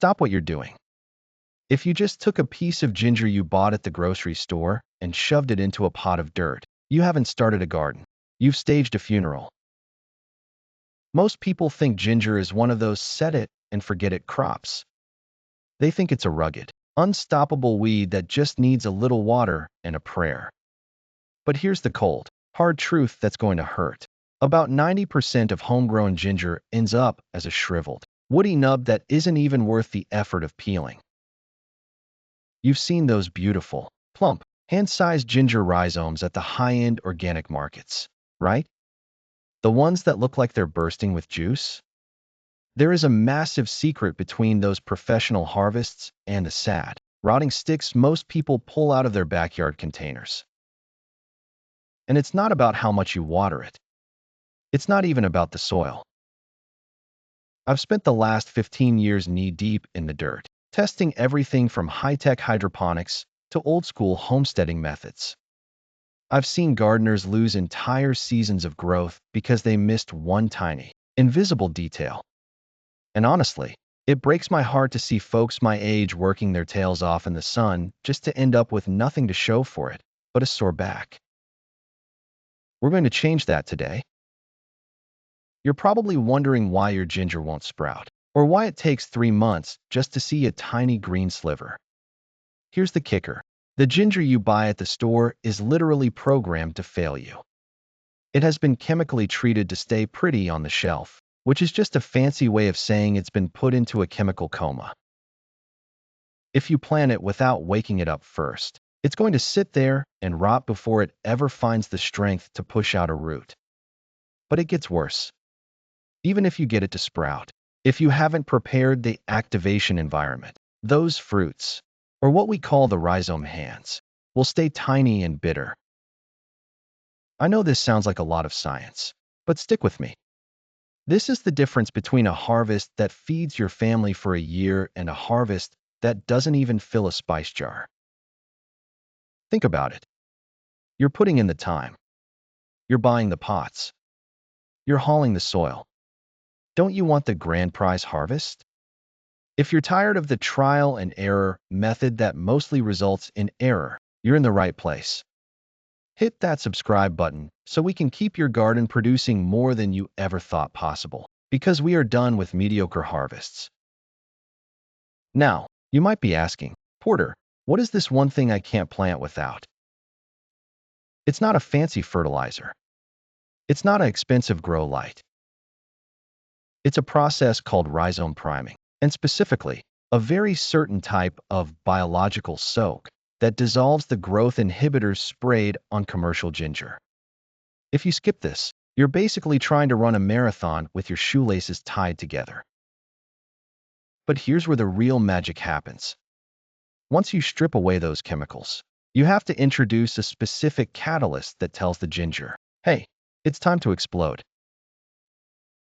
stop what you're doing. If you just took a piece of ginger you bought at the grocery store and shoved it into a pot of dirt, you haven't started a garden. You've staged a funeral. Most people think ginger is one of those set it and forget it crops. They think it's a rugged, unstoppable weed that just needs a little water and a prayer. But here's the cold, hard truth that's going to hurt. About 90% of homegrown ginger ends up as a shriveled, woody nub that isn't even worth the effort of peeling. You've seen those beautiful, plump, hand-sized ginger rhizomes at the high-end organic markets, right? The ones that look like they're bursting with juice? There is a massive secret between those professional harvests and the sad, rotting sticks most people pull out of their backyard containers. And it's not about how much you water it. It's not even about the soil. I've spent the last 15 years knee-deep in the dirt, testing everything from high-tech hydroponics to old-school homesteading methods. I've seen gardeners lose entire seasons of growth because they missed one tiny, invisible detail. And honestly, it breaks my heart to see folks my age working their tails off in the sun just to end up with nothing to show for it but a sore back. We're going to change that today. You're probably wondering why your ginger won't sprout, or why it takes 3 months just to see a tiny green sliver. Here's the kicker. The ginger you buy at the store is literally programmed to fail you. It has been chemically treated to stay pretty on the shelf, which is just a fancy way of saying it's been put into a chemical coma. If you plant it without waking it up first, it's going to sit there and rot before it ever finds the strength to push out a root. But it gets worse. Even if you get it to sprout, if you haven't prepared the activation environment, those fruits, or what we call the rhizome hands, will stay tiny and bitter. I know this sounds like a lot of science, but stick with me. This is the difference between a harvest that feeds your family for a year and a harvest that doesn't even fill a spice jar. Think about it. You're putting in the time. You're buying the pots. You're hauling the soil. Don't you want the grand prize harvest? If you're tired of the trial and error method that mostly results in error, you're in the right place. Hit that subscribe button so we can keep your garden producing more than you ever thought possible, because we are done with mediocre harvests. Now, you might be asking, Porter, what is this one thing I can't plant without? It's not a fancy fertilizer. It's not an expensive grow light. It's a process called rhizome priming, and specifically, a very certain type of biological soak that dissolves the growth inhibitors sprayed on commercial ginger. If you skip this, you're basically trying to run a marathon with your shoelaces tied together. But here's where the real magic happens. Once you strip away those chemicals, you have to introduce a specific catalyst that tells the ginger, hey, it's time to explode.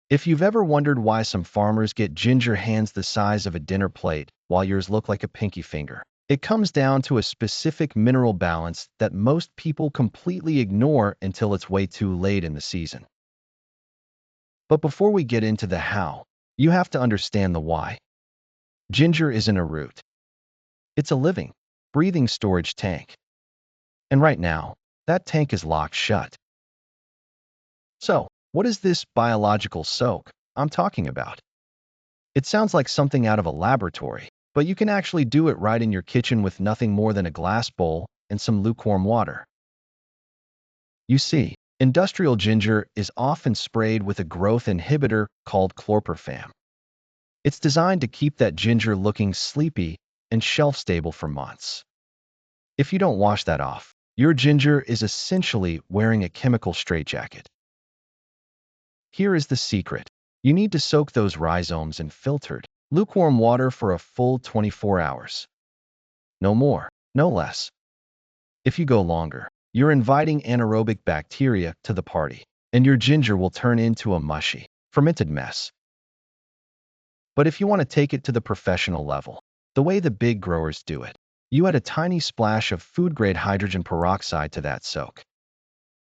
If you've ever wondered why some farmers get ginger hands the size of a dinner plate while yours look like a pinky finger, it comes down to a specific mineral balance that most people completely ignore until it's way too late in the season. But before we get into the how, you have to understand the why. Ginger isn't a root. It's a living, breathing storage tank. And right now, that tank is locked shut. So, what is this biological soak I'm talking about? It sounds like something out of a laboratory, but you can actually do it right in your kitchen with nothing more than a glass bowl and some lukewarm water. You see, industrial ginger is often sprayed with a growth inhibitor called chlorpyrifam. It's designed to keep that ginger looking sleepy and shelf-stable for months. If you don't wash that off, your ginger is essentially wearing a chemical straitjacket. Here is the secret. You need to soak those rhizomes in filtered, lukewarm water for a full 24 hours. No more, no less. If you go longer, you're inviting anaerobic bacteria to the party, and your ginger will turn into a mushy, fermented mess. But if you want to take it to the professional level, the way the big growers do it, you add a tiny splash of food-grade hydrogen peroxide to that soak.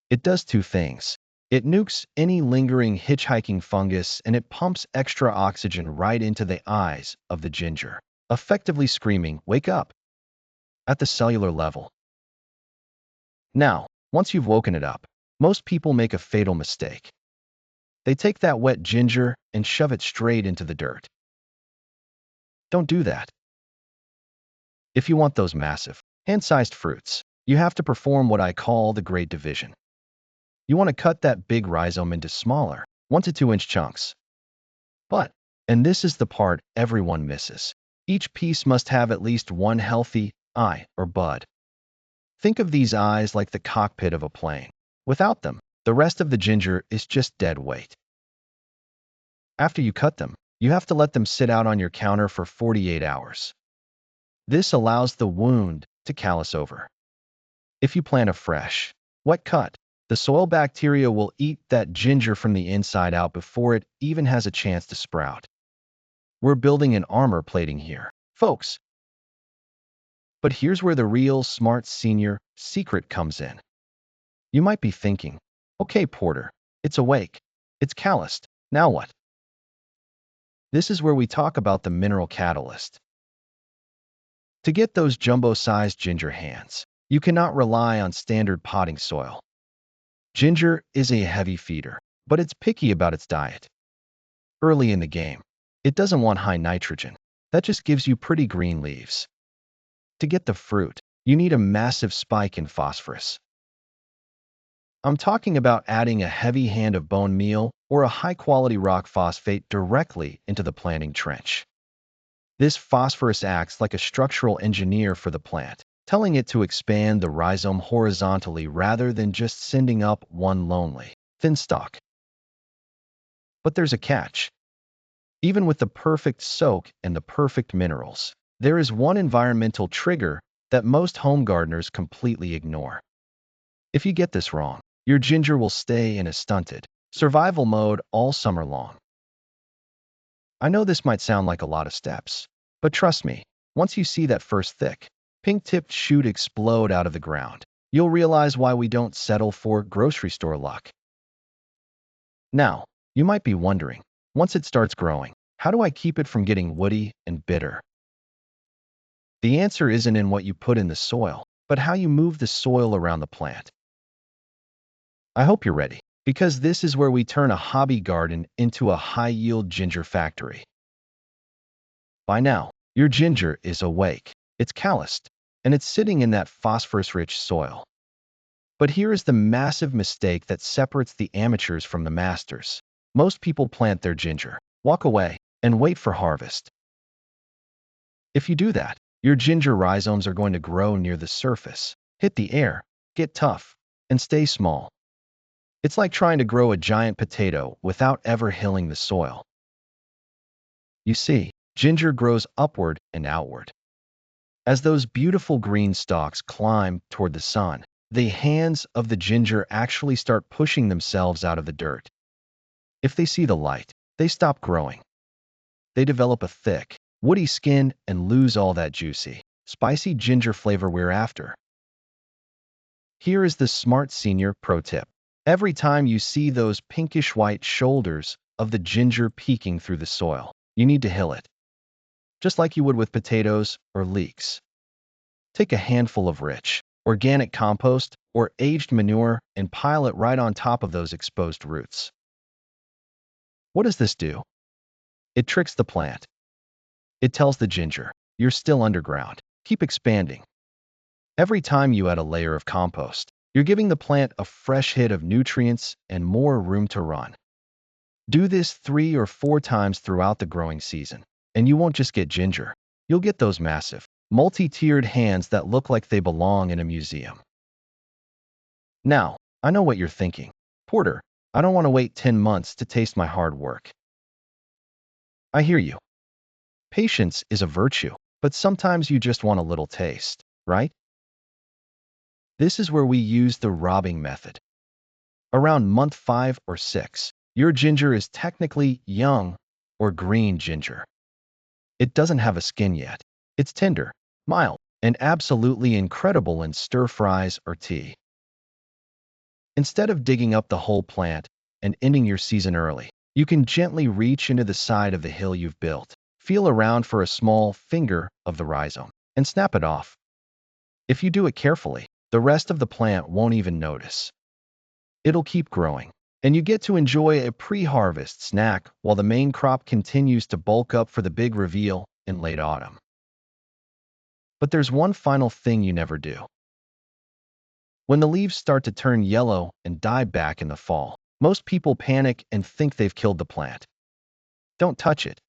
It does two things. It nukes any lingering hitchhiking fungus and it pumps extra oxygen right into the eyes of the ginger, effectively screaming, "Wake up!" at the cellular level. Now, once you've woken it up, most people make a fatal mistake. They take that wet ginger and shove it straight into the dirt. Don't do that. If you want those massive, hand-sized fruits, you have to perform what I call the great division. You want to cut that big rhizome into smaller, 1 to 2 inch chunks. But, and this is the part everyone misses, each piece must have at least one healthy eye or bud. Think of these eyes like the cockpit of a plane. Without them, the rest of the ginger is just dead weight. After you cut them, you have to let them sit out on your counter for 48 hours. This allows the wound to callus over. If you plant a fresh, wet cut, the soil bacteria will eat that ginger from the inside out before it even has a chance to sprout. We're building an armor plating here, folks. But here's where the real smart senior secret comes in. You might be thinking, okay, Porter, it's awake, it's calloused, now what? This is where we talk about the mineral catalyst. To get those jumbo-sized ginger hands, you cannot rely on standard potting soil. Ginger is a heavy feeder, but it's picky about its diet. Early in the game, it doesn't want high nitrogen. That just gives you pretty green leaves. To get the fruit, you need a massive spike in phosphorus. I'm talking about adding a heavy hand of bone meal or a high-quality rock phosphate directly into the planting trench. This phosphorus acts like a structural engineer for the plant, telling it to expand the rhizome horizontally rather than just sending up one lonely, thin stalk. But there's a catch. Even with the perfect soak and the perfect minerals, there is one environmental trigger that most home gardeners completely ignore. If you get this wrong, your ginger will stay in a stunted survival mode all summer long. I know this might sound like a lot of steps, but trust me, once you see that first thick, pink-tipped shoot explode out of the ground, you'll realize why we don't settle for grocery store luck. Now, you might be wondering, once it starts growing, how do I keep it from getting woody and bitter? The answer isn't in what you put in the soil, but how you move the soil around the plant. I hope you're ready, because this is where we turn a hobby garden into a high-yield ginger factory. By now, your ginger is awake, it's calloused, and it's sitting in that phosphorus-rich soil. But here is the massive mistake that separates the amateurs from the masters. Most people plant their ginger, walk away, and wait for harvest. If you do that, your ginger rhizomes are going to grow near the surface, hit the air, get tough, and stay small. It's like trying to grow a giant potato without ever hilling the soil. You see, ginger grows upward and outward. As those beautiful green stalks climb toward the sun, the hands of the ginger actually start pushing themselves out of the dirt. If they see the light, they stop growing. They develop a thick, woody skin and lose all that juicy, spicy ginger flavor we're after. Here is the smart senior pro tip. Every time you see those pinkish-white shoulders of the ginger peeking through the soil, you need to hill it, just like you would with potatoes or leeks. Take a handful of rich, organic compost or aged manure and pile it right on top of those exposed roots. What does this do? It tricks the plant. It tells the ginger, you're still underground. Keep expanding. Every time you add a layer of compost, you're giving the plant a fresh hit of nutrients and more room to run. Do this 3 or 4 times throughout the growing season, and you won't just get ginger. You'll get those massive, multi-tiered hands that look like they belong in a museum. Now, I know what you're thinking. Porter, I don't want to wait 10 months to taste my hard work. I hear you. Patience is a virtue, but sometimes you just want a little taste, right? This is where we use the robbing method. Around month 5 or 6, your ginger is technically young or green ginger. It doesn't have a skin yet. It's tender, mild, and absolutely incredible in stir fries or tea. Instead of digging up the whole plant and ending your season early, you can gently reach into the side of the hill you've built, feel around for a small finger of the rhizome, and snap it off. If you do it carefully, the rest of the plant won't even notice. It'll keep growing, and you get to enjoy a pre-harvest snack while the main crop continues to bulk up for the big reveal in late autumn. But there's one final thing you never do. When the leaves start to turn yellow and die back in the fall, most people panic and think they've killed the plant. Don't touch it.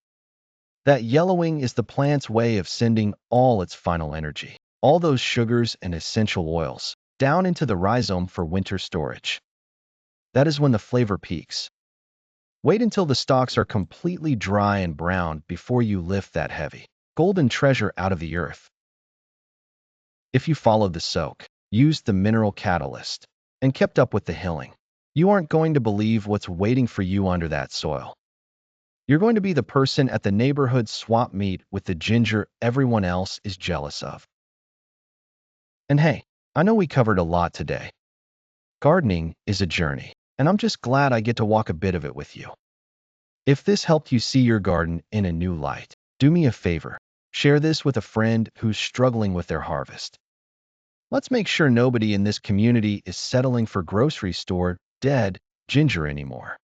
That yellowing is the plant's way of sending all its final energy, all those sugars and essential oils, down into the rhizome for winter storage. That is when the flavor peaks. Wait until the stalks are completely dry and brown before you lift that heavy, golden treasure out of the earth. If you followed the soak, used the mineral catalyst, and kept up with the hilling, you aren't going to believe what's waiting for you under that soil. You're going to be the person at the neighborhood swap meet with the ginger everyone else is jealous of. And hey, I know we covered a lot today. Gardening is a journey, and I'm just glad I get to walk a bit of it with you. If this helped you see your garden in a new light, do me a favor. Share this with a friend who's struggling with their harvest. Let's make sure nobody in this community is settling for grocery store dead ginger anymore.